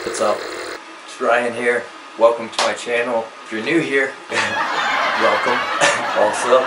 What's up? It's Ryan here. Welcome to my channel. If you're new here, welcome. Also,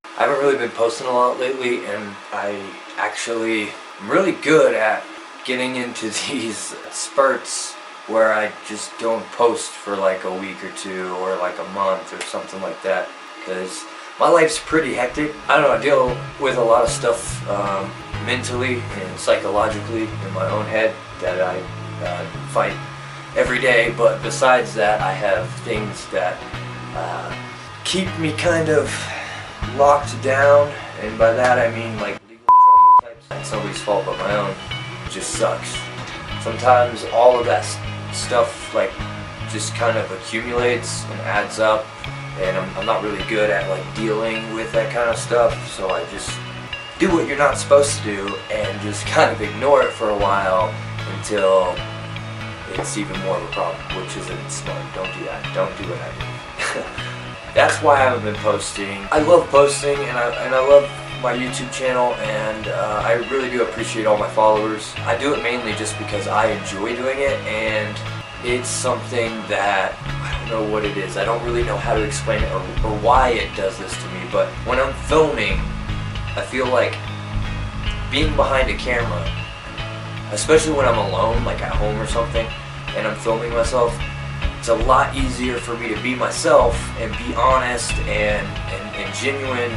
I haven't really been posting a lot lately, and I actually am really good at getting into these spurts where I just don't post for like a week or two or like a month or something like that, because my life's pretty hectic. I don't know, I deal with a lot of stuff mentally and psychologically in my own head that I fight every day, but besides that I have things that keep me kind of locked down, and by that I mean like legal trouble types. It's nobody's fault but my own. It just sucks. Sometimes all of that stuff like just kind of accumulates and adds up, and I'm not really good at like dealing with that kind of stuff, so I just do what you're not supposed to do and just kind of ignore it for a while until it's even more of a problem, which isn't smart. Don't do that. Don't do what I do. That's why I haven't been posting. I love posting, and I love my YouTube channel, and I really do appreciate all my followers. I do it mainly just because I enjoy doing it, and it's something that I don't know what it is. I don't really know how to explain it or why it does this to me, but when I'm filming, I feel like being behind a camera, especially when I'm alone, like at home or something, and I'm filming myself, it's a lot easier for me to be myself and be honest and genuine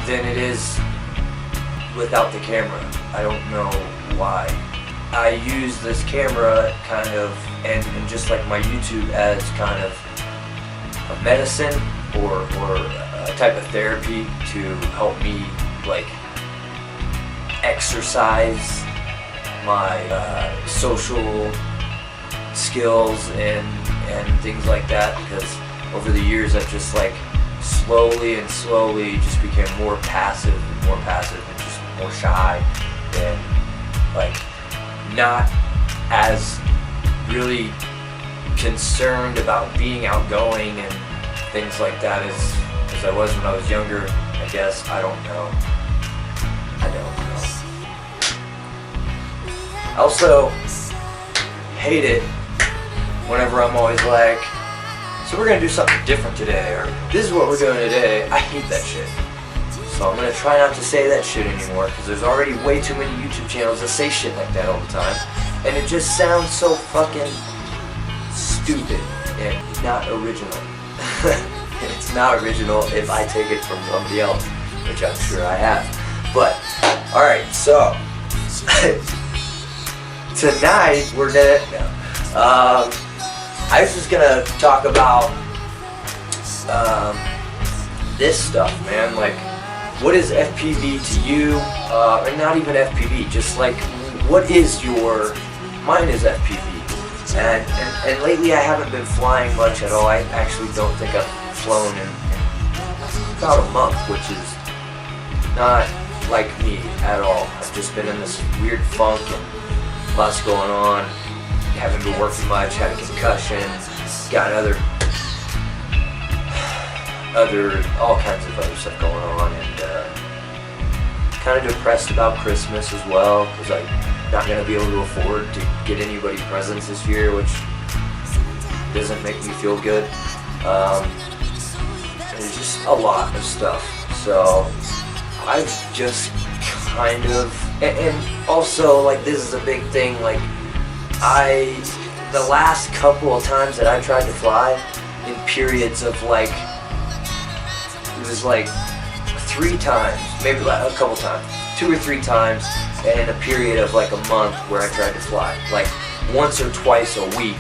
than it is without the camera. I don't know why. I use this camera kind of, and just like my YouTube, as kind of a medicine or a type of therapy to help me like exercise my social skills and things like that, because over the years I've just like slowly just became more passive and just more shy, and like not as really concerned about being outgoing and things like that as I was when I was younger, I guess. I don't know. I also hate it whenever I'm always like, so we're gonna do something different today, or this is what we're doing today. I hate that shit. So I'm gonna try not to say that shit anymore, because there's already way too many YouTube channels that say shit like that all the time, and it just sounds so fucking stupid and not original. It's not original if I take it from somebody else, which I'm sure I have. But alright, so tonight we're gonna I was just gonna talk about this stuff, man. Like, what is FPV to you? Or not even FPV, just like, what is your, mine is FPV. And lately I haven't been flying much at all. I actually don't think I've flown in about a month, which is not like me at all. I've just been in this weird funk and lots going on. Haven't been working much, had a concussion, got all kinds of other stuff going on, and kind of depressed about Christmas as well, because I'm not going to be able to afford to get anybody presents this year, which doesn't make me feel good. There's just a lot of stuff, so I've just kind of, and also like this is a big thing, like the last couple of times that I tried to fly in periods of like, it was like 3 times, maybe like a couple times, 2 or 3 times in a period of like a month where I tried to fly, like once or twice a week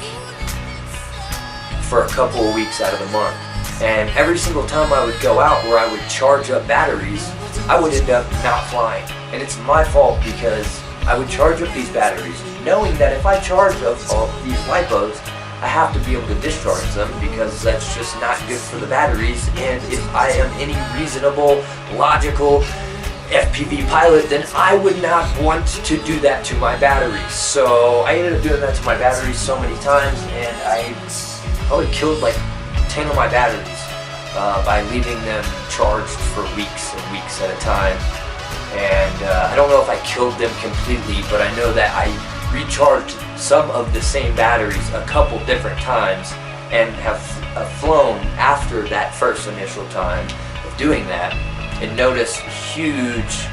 for a couple of weeks out of the month. And every single time I would go out where I would charge up batteries, I would end up not flying. And it's my fault, because I would charge up these batteries knowing that if I charge up all these LiPos, I have to be able to discharge them, because that's just not good for the batteries. And if I am any reasonable, logical FPV pilot, then I would not want to do that to my batteries. So I ended up doing that to my batteries so many times, and I probably killed like 10 of my batteries by leaving them charged for weeks and weeks at a time. and I don't know if I killed them completely, but I know that I recharged some of the same batteries a couple different times and have flown after that first initial time of doing that, and noticed huge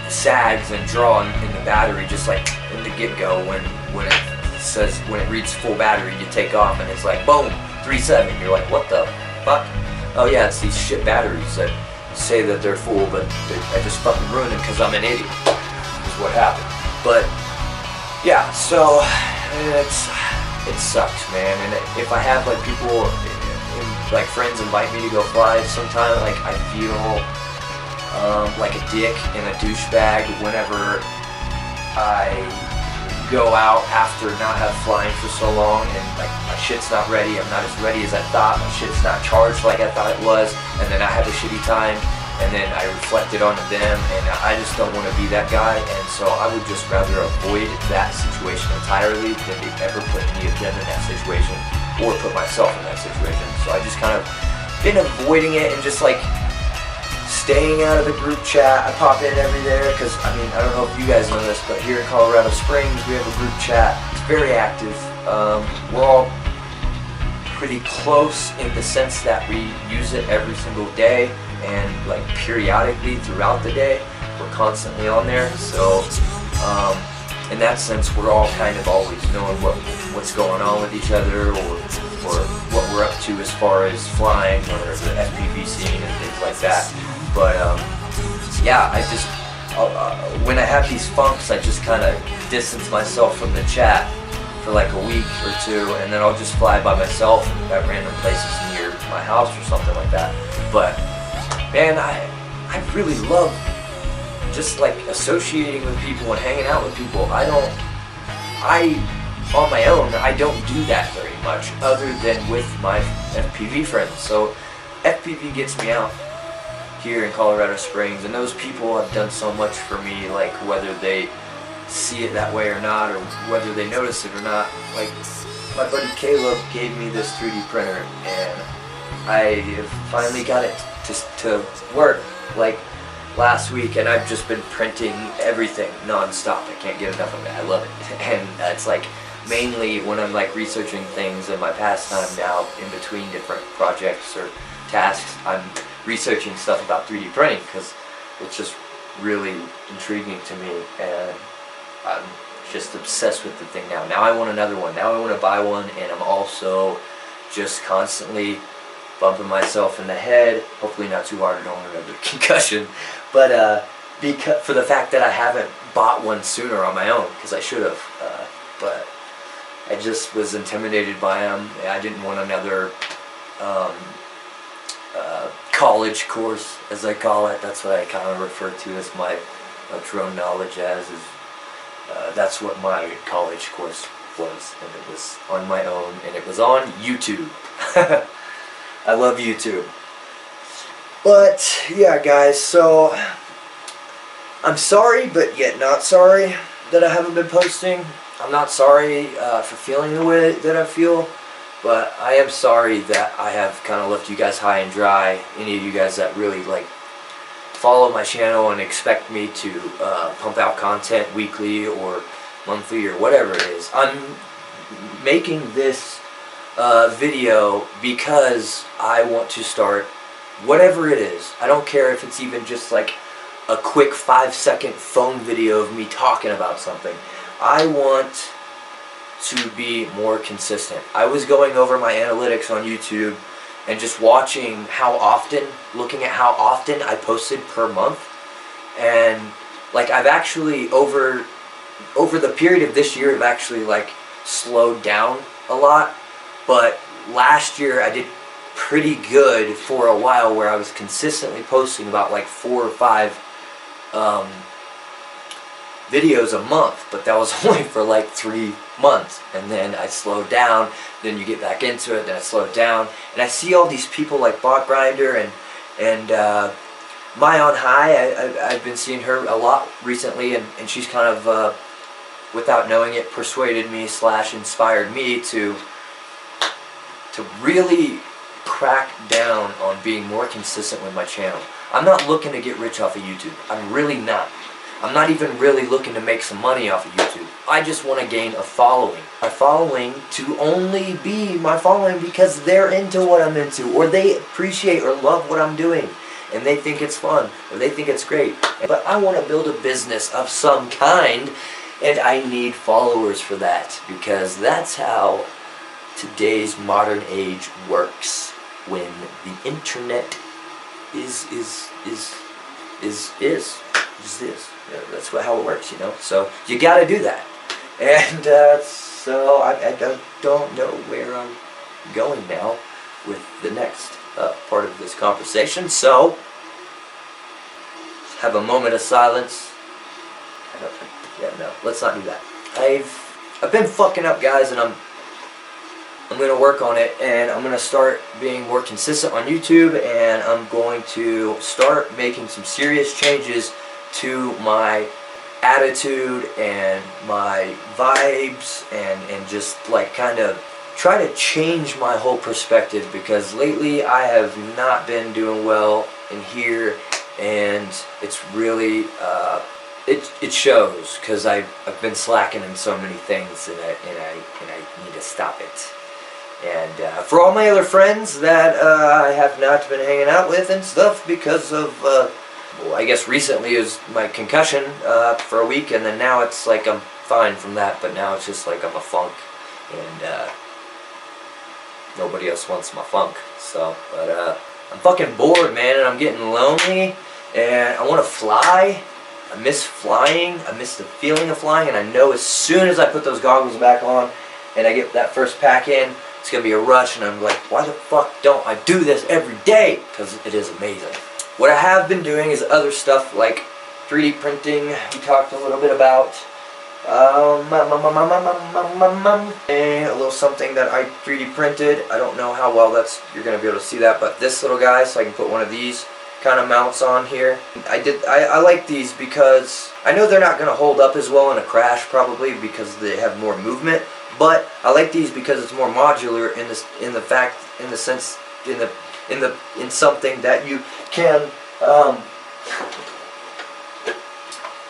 sags and draw in the battery, just like in the get-go when it reads full battery, you take off and it's like boom, 3.7. You're like, what the fuck? Oh yeah, it's these shit batteries that say that they're full, but I just fucking ruined them because I'm an idiot. Is what happened. But yeah, so it sucks, man. And if I have like people, like friends invite me to go fly sometime, like I feel like a dick and a douchebag whenever I go out after not have flying for so long, and like my shit's not ready, I'm not as ready as I thought, my shit's not charged like I thought it was, and then I have a shitty time, and then I reflect it onto them, and I just don't want to be that guy, and so I would just rather avoid that situation entirely than to ever put any of them in that situation, or put myself in that situation. So I just kind of been avoiding it and just like staying out of the group chat. I pop in every there because, I mean, I don't know if you guys know this, but here in Colorado Springs we have a group chat. It's very active. We're all pretty close in the sense that we use it every single day and like periodically throughout the day. We're constantly on there. So in that sense, we're all kind of always knowing what's going on with each other, or what we're up to as far as flying or the FPV scene and things like that. But yeah, I just when I have these funks, I just kind of distance myself from the chat for like a week or two, and then I'll just fly by myself at random places near my house or something like that. But man, I really love just like associating with people and hanging out with people. On my own, I don't do that very much other than with my FPV friends. So FPV gets me out here in Colorado Springs, and those people have done so much for me, like whether they see it that way or not, or whether they notice it or not. Like my buddy Caleb gave me this 3D printer, and I finally got it to work like last week, and I've just been printing everything non-stop. I can't get enough of it. I love it. And it's like mainly when I'm like researching things in my pastime now, in between different projects or tasks, I'm researching stuff about 3D printing because it's just really intriguing to me, and I'm just obsessed with the thing now. Now I want another one. Now I want to buy one, and I'm also just constantly bumping myself in the head. Hopefully not too hard, I don't want another concussion. But because for the fact that I haven't bought one sooner on my own, because I should have. But I just was intimidated by them. I didn't want another college course, as I call it. That's what I kind of refer to as my drone knowledge as. That's what my college course was, and it was on my own, and it was on YouTube. I love YouTube. But yeah, guys, so I'm sorry, but yet not sorry that I haven't been posting. I'm not sorry for feeling the way that I feel, but I am sorry that I have kind of left you guys high and dry. Any of you guys that really like follow my channel and expect me to pump out content weekly or monthly or whatever it is. I'm making this video because I want to start whatever it is. I don't care if it's even just like a quick 5-second phone video of me talking about something. I want to be more consistent. I was going over my analytics on YouTube and just watching how often, looking at how often I posted per month, and like I've actually over the period of this year, I've actually like slowed down a lot. But last year I did pretty good for a while, where I was consistently posting about like 4 or 5 videos a month, but that was only for like 3 months, and then I slowed down. Then you get back into it, then I slowed down, and I see all these people like Bot Grinder and My On High. I've been seeing her a lot recently, and she's kind of without knowing it persuaded me / inspired me to really crack down on being more consistent with my channel. I'm not looking to get rich off of YouTube. I'm really not. I'm not even really looking to make some money off of YouTube. I just want to gain a following. A following to only be my following because they're into what I'm into, or they appreciate or love what I'm doing, and they think it's fun, or they think it's great. But I want to build a business of some kind, and I need followers for that, because that's how today's modern age works. When the internet is. Yeah, that's how it works, you know. So you got to do that, and so I don't know where I'm going now with the next part of this conversation. So have a moment of silence. Yeah, no, let's not do that. I've been fucking up, guys, and I'm going to work on it, and I'm going to start being more consistent on YouTube, and I'm going to start making some serious changes to my attitude and my vibes, and just like kind of try to change my whole perspective, because lately I have not been doing well in here, and it's really it shows, because I've been slacking in so many things, and I need to stop it. And for all my other friends that I have not been hanging out with and stuff because of, well, I guess recently is my concussion for a week, and then now it's like I'm fine from that, but now it's just like I'm a funk, and nobody else wants my funk. So, but I'm fucking bored, man, and I'm getting lonely, and I want to fly. I miss flying. I miss the feeling of flying, and I know as soon as I put those goggles back on and I get that first pack in, it's going to be a rush, and I'm like, why the fuck don't I do this every day? Because it is amazing. What I have been doing is other stuff like 3D printing. We talked a little bit about a little something that I 3D printed. I don't know how well you're going to be able to see that, but this little guy, so I can put one of these kind of mounts on here. I like these because I know they're not going to hold up as well in a crash, probably because they have more movement. But I like these because it's more modular in something that you can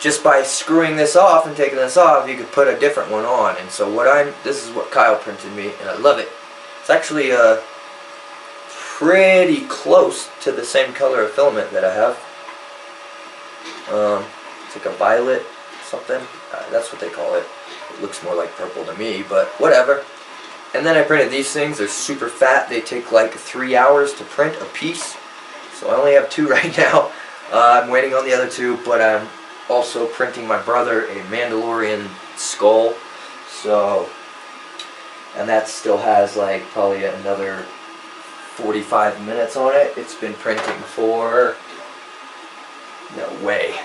just by screwing this off and taking this off, you could put a different one on. And so this is what Kyle printed me, and I love it. It's actually pretty close to the same color of filament that I have. It's like a violet something. That's what they call it. It looks more like purple to me, but whatever. And then I printed these things. They're super fat. They take like 3 hours to print a piece. So I only have 2 right now. I'm waiting on the other 2, but I'm also printing my brother a Mandalorian skull. So, and that still has like probably another 45 minutes on it. It's been printing for, no way.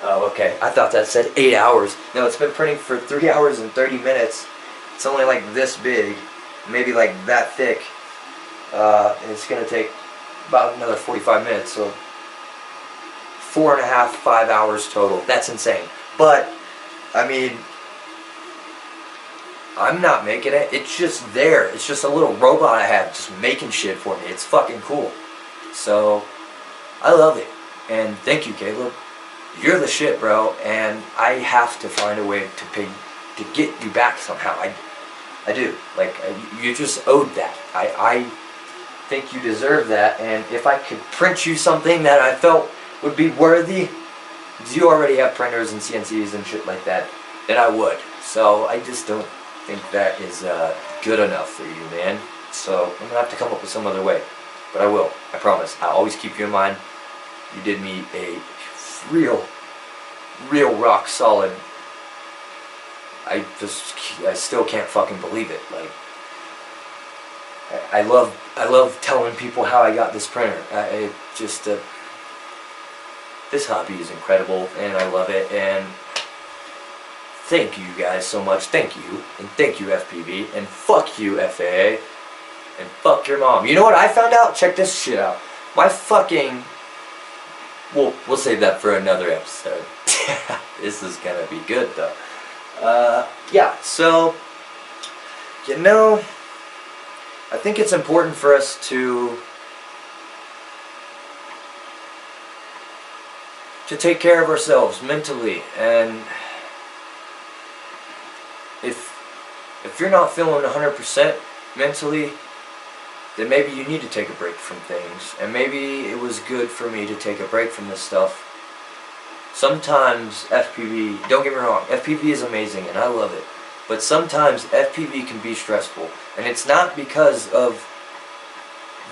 Oh, okay. I thought that said 8 hours. No, it's been printing for 3 hours and 30 minutes. It's only like this big, maybe like that thick. And it's going to take about another 45 minutes, so 4.5, 5 hours total. That's insane. But, I mean, I'm not making it. It's just there. It's just a little robot I have just making shit for me. It's fucking cool. So, I love it. And thank you, Caleb. You're the shit, bro, and I have to find a way to get you back somehow. I do. Like, you just owed that. I think you deserve that, and if I could print you something that I felt would be worthy, because you already have printers and CNCs and shit like that, then I would. So I just don't think that is good enough for you, man. So I'm going to have to come up with some other way. But I will. I promise. I'll always keep you in mind. You did me a real rock solid. I still can't fucking believe it. Like, I love telling people how I got this printer. This hobby is incredible, and I love it. And thank you guys so much. Thank you, and thank you FPV, and fuck you FAA, and fuck your mom. You know what I found out? Check this shit out. My fucking. We'll save that for another episode. This is gonna be good though. Yeah, so, you know, I think it's important for us to take care of ourselves mentally, and if you're not feeling 100% mentally, then maybe you need to take a break from things. And maybe it was good for me to take a break from this stuff. Sometimes FPV, don't get me wrong, FPV is amazing and I love it, but sometimes FPV can be stressful, and it's not because of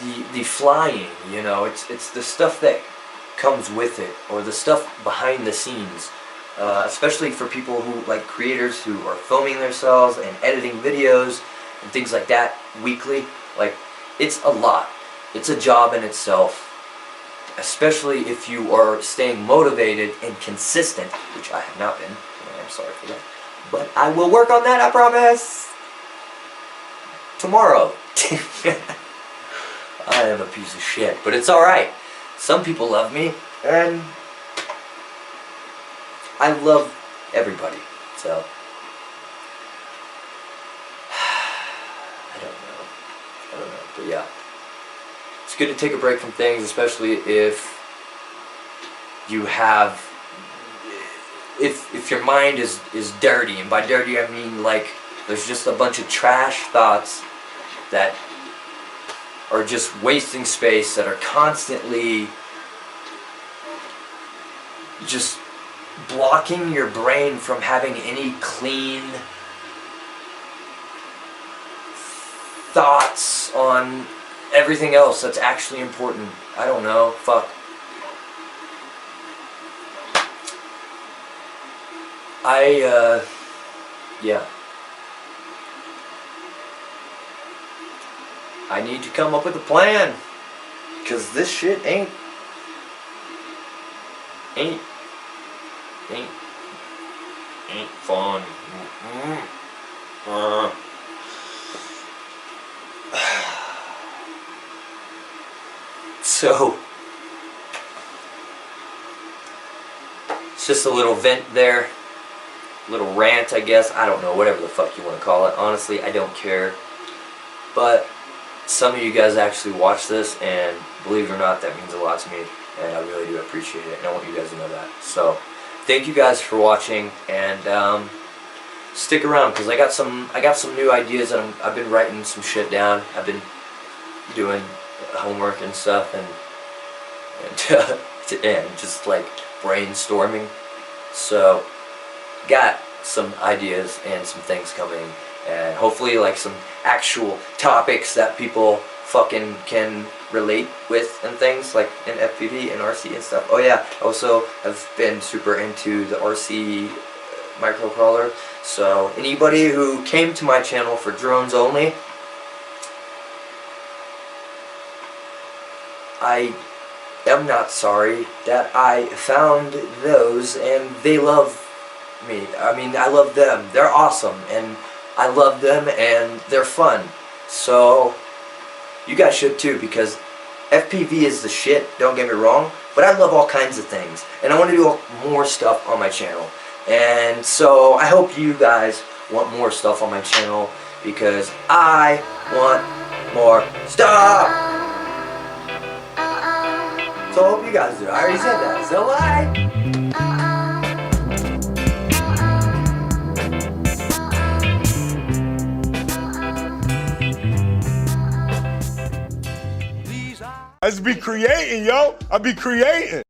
the flying, you know, it's the stuff that comes with it, or the stuff behind the scenes, especially for people who, like creators who are filming themselves and editing videos and things like that weekly. Like, it's a lot. It's a job in itself, especially if you are staying motivated and consistent, which I have not been, and I'm sorry for that. But I will work on that, I promise. Tomorrow. I am a piece of shit, but it's alright. Some people love me, and I love everybody, so I don't know, but yeah, it's good to take a break from things, especially if you have, if your mind is dirty, and by dirty I mean like there's just a bunch of trash thoughts that are just wasting space, that are constantly just blocking your brain from having any clean thoughts on everything else that's actually important. I don't know, fuck. Yeah. I need to come up with a plan, because this shit ain't fun. So it's just a little vent there, little rant, I guess. I don't know, whatever the fuck you want to call it. Honestly, I don't care. But some of you guys actually watch this, and believe it or not, that means a lot to me, and I really do appreciate it, and I want you guys to know that. So thank you guys for watching, and stick around, because I got some new ideas, and I've been writing some shit down. I've been doing homework and stuff, and just like brainstorming. So got some ideas and some things coming, and hopefully like some actual topics that people fucking can relate with, and things like in FPV and RC and stuff. Oh yeah, also have been super into the RC microcrawler. So anybody who came to my channel for drones only, I am not sorry that I found those, and they love me. I mean, I love them. They're awesome, and I love them, and they're fun. So you guys should too, because FPV is the shit, don't get me wrong, but I love all kinds of things, and I want to do more stuff on my channel. And so I hope you guys want more stuff on my channel, because I want more stuff. So I hope you guys do. I already said that. So bye. I just be creating, yo. I be creating.